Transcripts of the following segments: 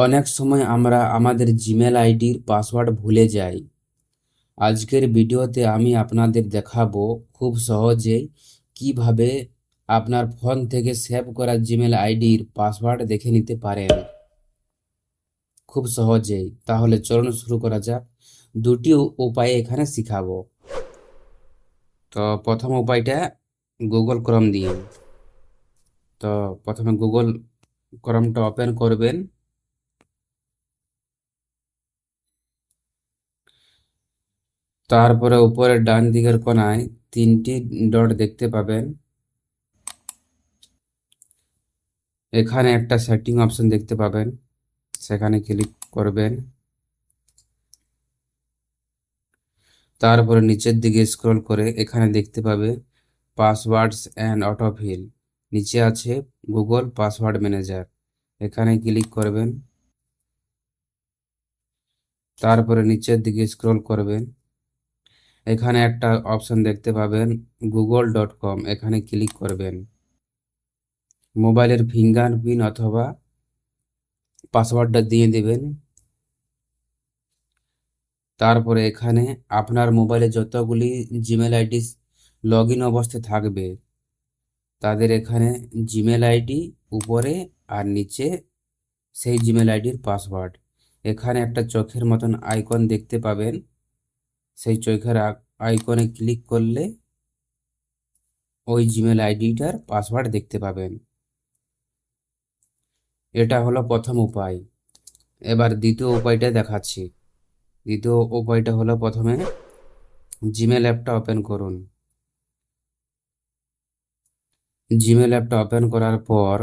অনেক সময় আমরা আমাদের জিমেল আইডির পাসওয়ার্ড ভুলে যাই। আজকের ভিডিওতে আমি আপনাদের দেখাবো খুব সহজেই কিভাবে আপনার ফোন থেকে সেভ করা জিমেল আইডির পাসওয়ার্ড দেখে নিতে পারেন খুব সহজেই। তাহলে চলুন শুরু করা যাক। দুটি উপায়ে এখানে শিখাবো। তো প্রথম উপায়টা গুগল ক্রোম দিয়ে। তো প্রথমে গুগল ক্রোমটা ওপেন করবেন। তারপরে উপরে ডান দিকের কোণায় তিনটি ডট দেখতে পাবেন। এখানে একটা সেটিং অপশন দেখতে পাবেন, সেখানে ক্লিক করবেন। তারপরে নিচের দিকে স্ক্রল করে এখানে দেখতে পাবে পাসওয়ার্ডস অ্যান্ড অটোফিল। নিচে আছে গুগল পাসওয়ার্ড ম্যানেজার, এখানে ক্লিক করবেন। তারপরে নিচের দিকে স্ক্রল করবেন, এখানে একটা অপশন দেখতে পাবেন google.com, এখানে ক্লিক করবেন। মোবাইলের ফিঙ্গারপ্রিন্ট অথবা পাসওয়ার্ডটা দিয়ে দেবেন। তারপরে এখানে আপনার মোবাইলে যতগুলি জিমেল আইডি লগ ইন অবস্থায় থাকবে তাদের এখানে জিমেল আইডি উপরে আর নিচে সেই জিমেল আইডির পাসওয়ার্ড। এখানে একটা চোখের মতন আইকন দেখতে পাবেন, সেই চোখের আইকনে ক্লিক করলে ওই জিমেল আইডিটার পাসওয়ার্ড দেখতে পাবেন। এটা হলো প্রথম উপায়। এবার দ্বিতীয় উপায়টা দেখাচ্ছি। দ্বিতীয় উপায়টা হলো প্রথমে জিমেল অ্যাপটা ওপেন করুন। জিমেল অ্যাপটা ওপেন করার পর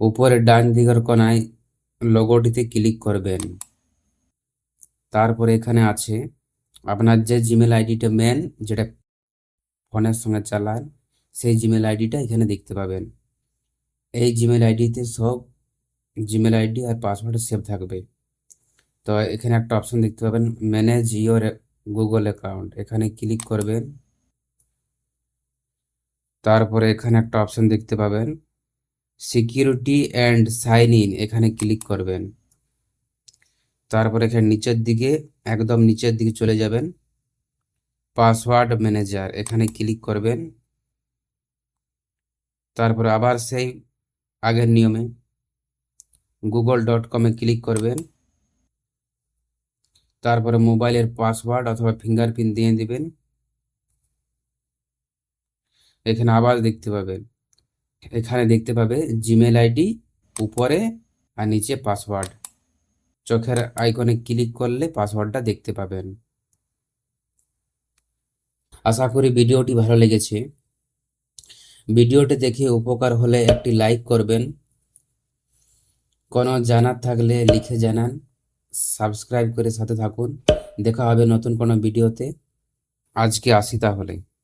উপরে ডান দিকের কোণায় লোগোটিতে ক্লিক করবেন। তারপরে এখানে আছে আপনার যে জিমেল আইডিটা মেন, যেটা ফোনের সঙ্গে চালান, সেই জিমেল আইডিটা এখানে দেখতে পাবেন। এই জিমেল আইডিতে সব জিমেল আইডি আর পাসওয়ার্ড সেভ থাকবে। তো এখানে একটা অপশন দেখতে পাবেন ম্যানেজ ইওর গুগল অ্যাকাউন্ট, এখানে ক্লিক করবেন। তারপরে এখানে একটা অপশন দেখতে পাবেন সিকিউরিটি অ্যান্ড সাইন ইন, এখানে ক্লিক করবেন। তারপরে এখানে নিচের দিকে, একদম নিচের দিকে চলে যাবেন, পাসওয়ার্ড ম্যানেজার, এখানে ক্লিক করবেন। তারপরে আবার সেই আগের নিয়মে google.com-এ ক্লিক করবেন। তারপরে মোবাইলের পাসওয়ার্ড অথবা ফিঙ্গারপ্রিন্ট দিয়ে দিবেন। এখানে আবার দেখতে পাবেন, এখানে দেখতে পাবে জিমেল আইডি উপরে আর নিচে পাসওয়ার্ড। চোখের আইকনে ক্লিক করলে পাসওয়ার্ডটা দেখতে পাবেন। আশা করি ভিডিওটি ভালো লেগেছে। ভিডিওটি দেখে উপকার হলে একটি লাইক করবেন। কোনো জানার থাকলে লিখে জানান। সাবস্ক্রাইব করে সাথে থাকুন। দেখা হবে নতুন কোনো ভিডিওতে। আজকে আসি তাহলে।